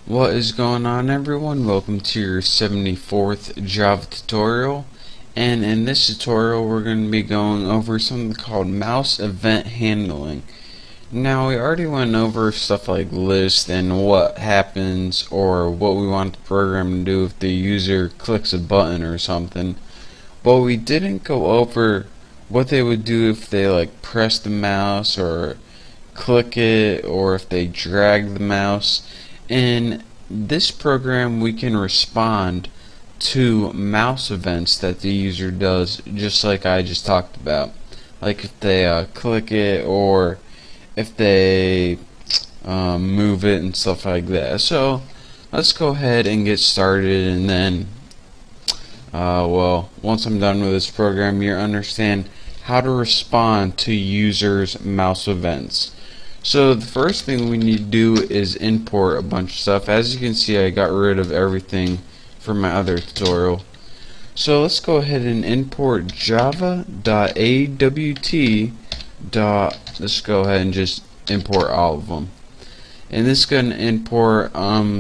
What is going on, everyone? Welcome to your 74th Java tutorial, and in this tutorial we're going to be going over something called mouse event handling. Now, we already went over stuff like list and what happens or what we want the program to do if the user clicks a button or something, but we didn't go over what they would do if they press the mouse or click it, or if they drag the mouse. In this program we can respond to mouse events that the user does, just like I just talked about, like if they click it or if they move it and stuff like that. So let's go ahead and get started, and then once I'm done with this program, you'll understand how to respond to users' mouse events. So the first thing we need to do is import a bunch of stuff. As you can see, I got rid of everything from my other tutorial. So let's go ahead and import java.awt. Let's go ahead and just import all of them. And this is going to import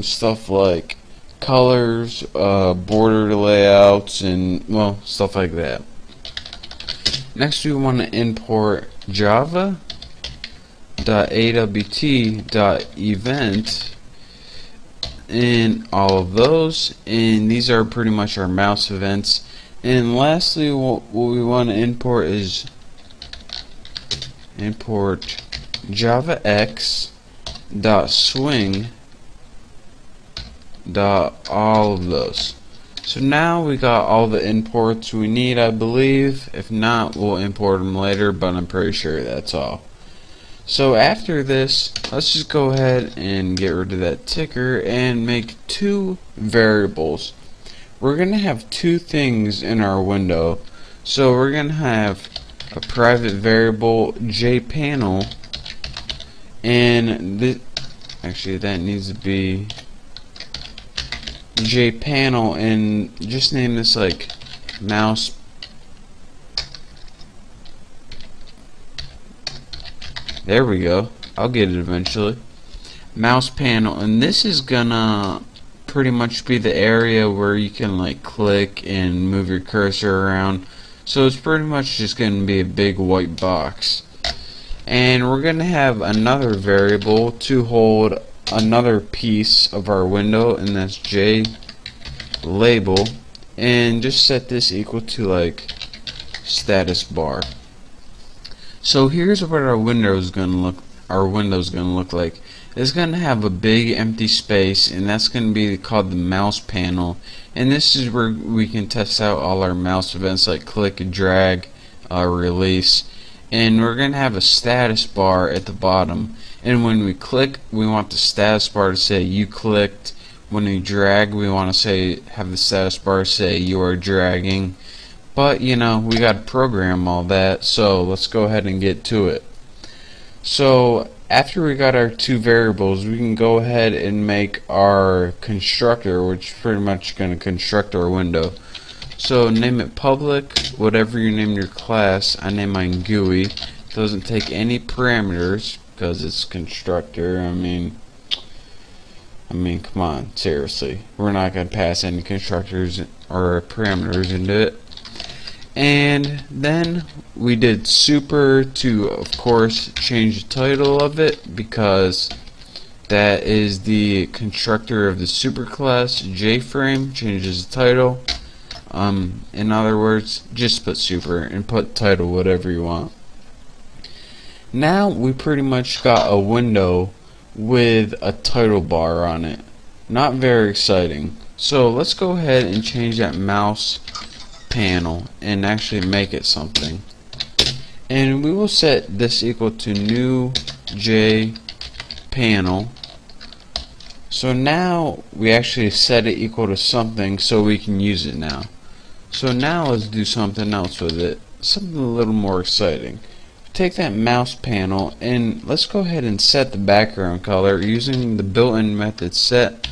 stuff like colors, border layouts, and stuff like that. Next, we want to import java.awt.event and all of those, and these are pretty much our mouse events. And lastly, what we want to import is import javax.swing all of those. So now we got all the imports we need, I believe. If not, we'll import them later, but I'm pretty sure that's all. So after this, let's just go ahead and get rid of that ticker and make two variables. We're going to have two things in our window. So we're going to have a private variable jpanel, and this, actually that needs to be jpanel, and just name this like mouse. There we go. I'll get it eventually. Mouse panel, and this is gonna pretty much be the area where you can click and move your cursor around. So it's pretty much just gonna be a big white box. And we're gonna have another variable to hold another piece of our window, and that's jlabel, and just set this equal to status bar. So here's what our window is going to look. Our window's going to look like. It's going to have a big empty space, and that's going to be called the mouse panel. And this is where we can test out all our mouse events like click, drag, release. And we're going to have a status bar at the bottom. And when we click, we want the status bar to say you clicked. When we drag, we want to have the status bar say you are dragging. But we got to program all that, so let's go ahead and get to it. So after we got our two variables, we can go ahead and make our constructor, which is pretty much going to construct our window. So name it public, whatever you name your class. I name mine GUI. Doesn't take any parameters because it's constructor. I mean, come on, seriously. We're not going to pass any constructors or parameters into it. And then we did super to, of course, change the title of it, because that is the constructor of the super class. JFrame changes the title. In other words, just put super and put title whatever you want. Now we pretty much got a window with a title bar on it. Not very exciting. So let's go ahead and change that mouse panel and actually make it something. And we will set this equal to new jpanel. So now we actually set it equal to something so we can use it now. So now let's do something else with it, something a little more exciting. Take that mouse panel and let's go ahead and set the background color using the built-in method set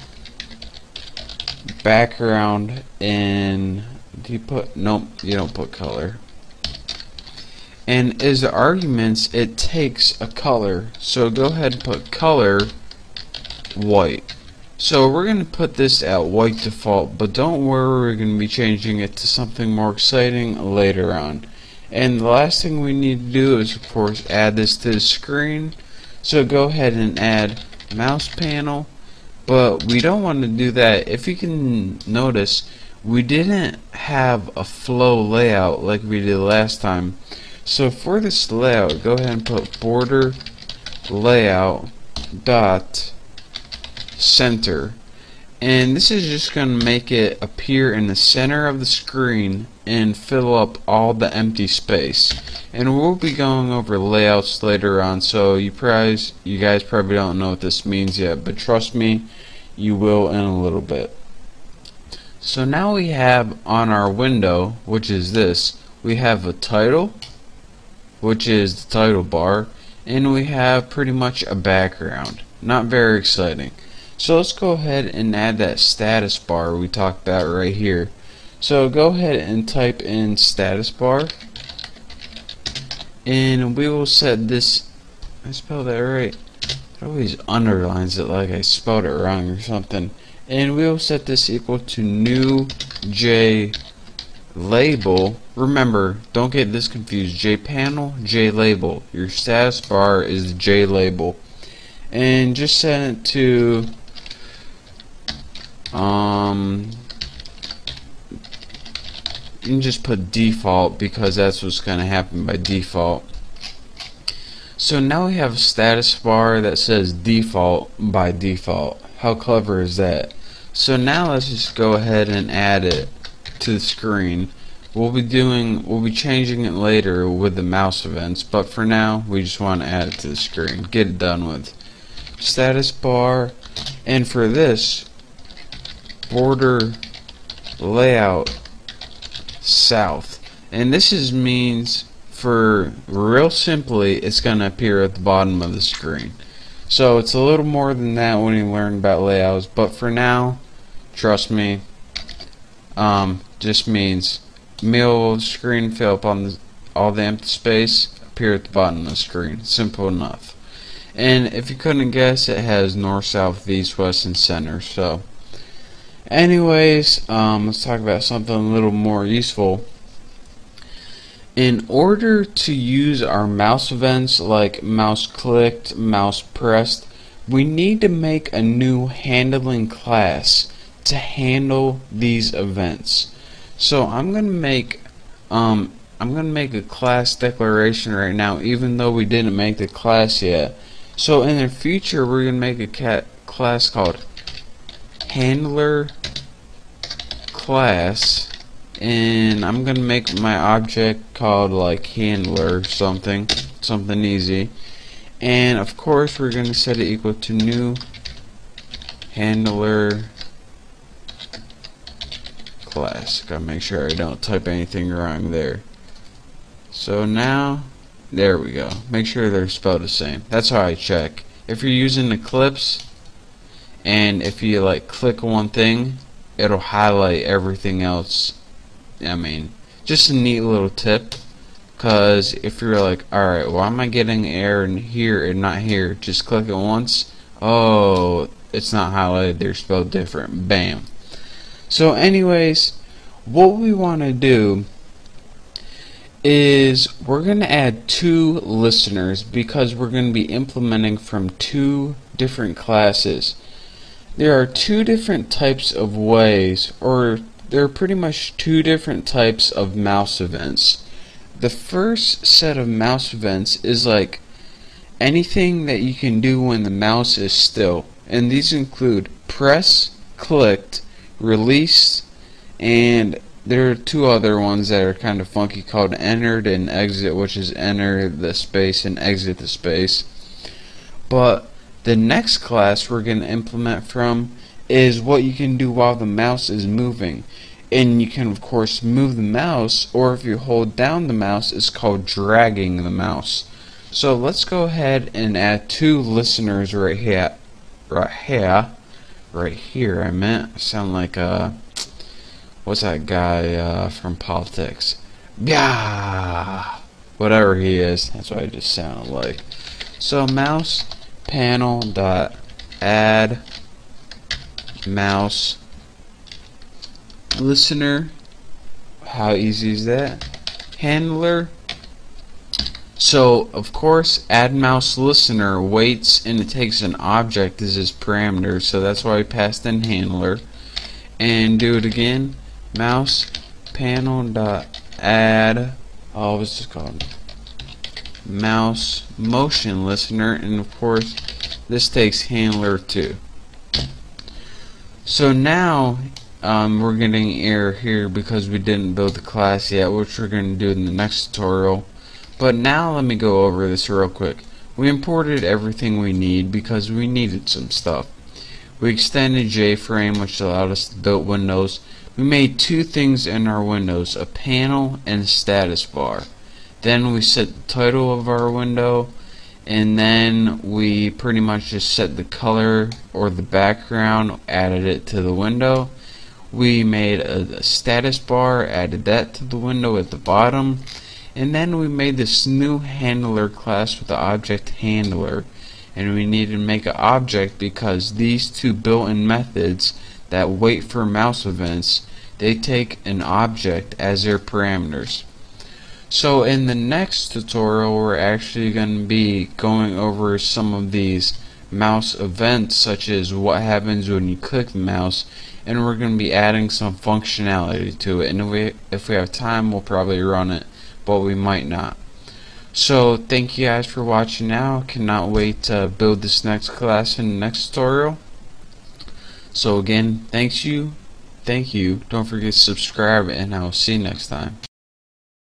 background. And do you put, nope, you don't put color. And as the arguments, it takes a color. So go ahead and put color white. So we're going to put this at white default, but don't worry, we're going to be changing it to something more exciting later on. And the last thing we need to do is, of course, add this to the screen. So go ahead and add mouse panel, but we don't want to do that. If you can notice, we didn't have a flow layout like we did last time. So for this layout, go ahead and put border layout dot center, and this is just going to make it appear in the center of the screen and fill up all the empty space. And we'll be going over layouts later on, so you guys probably don't know what this means yet, but trust me, you will in a little bit. So now we have on our window, which is this, we have a title, which is the title bar, and we have pretty much a background. Not very exciting. So let's go ahead and add that status bar we talked about right here. So go ahead and type in status bar, and we will set this, I spelled that right, it always underlines it like I spelled it wrong or something, and we will set this equal to new J label. Remember, don't get this confused, J panel, J label. Your status bar is the J label, and just set it to you can just put default because that's what's going to happen by default. So now we have a status bar that says default by default. How clever is that? So now let's just go ahead and add it to the screen. We'll be changing it later with the mouse events, but for now we just want to add it to the screen. Get it done with. Status bar, and for this, border layout south, and this means, for real simply, it's going to appear at the bottom of the screen. So it's a little more than that when you learn about layouts, but for now, trust me, just means middle of the screen, fill up on all the empty space, appear at the bottom of the screen. Simple enough. And if you couldn't guess, it has north, south, east, west, and center. So anyways, let's talk about something a little more useful. In order to use our mouse events like mouse clicked, mouse pressed, we need to make a new handling class to handle these events. So I'm gonna make a class declaration right now, even though we didn't make the class yet. So in the future, we're gonna make a class called handler class, and I'm gonna make my object called like handler something easy, and of course we're gonna set it equal to new handler class. Gotta make sure I don't type anything wrong there. So now, there we go. Make sure they're spelled the same. That's how I check. If you're using Eclipse, and if you like click one thing, it'll highlight everything else. I mean, just a neat little tip, because if you're like, alright, why am I getting an error in here and not here? Just click it once. Oh, it's not highlighted, they're spelled different. Bam. So anyways, what we want to do is we're going to add 2 listeners, because we're going to be implementing from 2 different classes. There are 2 different types of ways, or there are pretty much 2 different types of mouse events. The first set of mouse events is like anything that you can do when the mouse is still, and these include press, clicked, release, and there are 2 other ones that are kind of funky called entered and exit, which is enter the space and exit the space. But the next class we're going to implement from is what you can do while the mouse is moving. And you can of course move the mouse, or if you hold down the mouse, it's called dragging the mouse. So let's go ahead and add 2 listeners right here. I meant. I sound like what's that guy from politics? Yeah, whatever he is. That's what I just sounded like. So mouse panel dot add mouse listener. How easy is that? Handler. So of course add mouse listener waits and it takes an object as its parameter, so that's why we passed in handler. And do it again. Mouse panel dot add, what's this called? Mouse motion listener, and of course this takes handler too. So now we're getting error here because we didn't build the class yet, which we're going to do in the next tutorial. But now let me go over this real quick. We imported everything we need because we needed some stuff. We extended JFrame, which allowed us to build windows. We made two things in our windows, a panel and a status bar. Then we set the title of our window, and then we pretty much just set the color or the background, added it to the window. We made a status bar, added that to the window at the bottom, and then we made this new handler class with the object handler. And we need to make an object because these two built-in methods that wait for mouse events, they take an object as their parameters. So in the next tutorial we're actually going to be going over some of these mouse events, such as what happens when you click the mouse, and we're going to be adding some functionality to it, and if we have time we'll probably run it, but we might not. So thank you guys for watching now. Cannot wait to build this next class in the next tutorial. So again, thank you, don't forget to subscribe, and I will see you next time.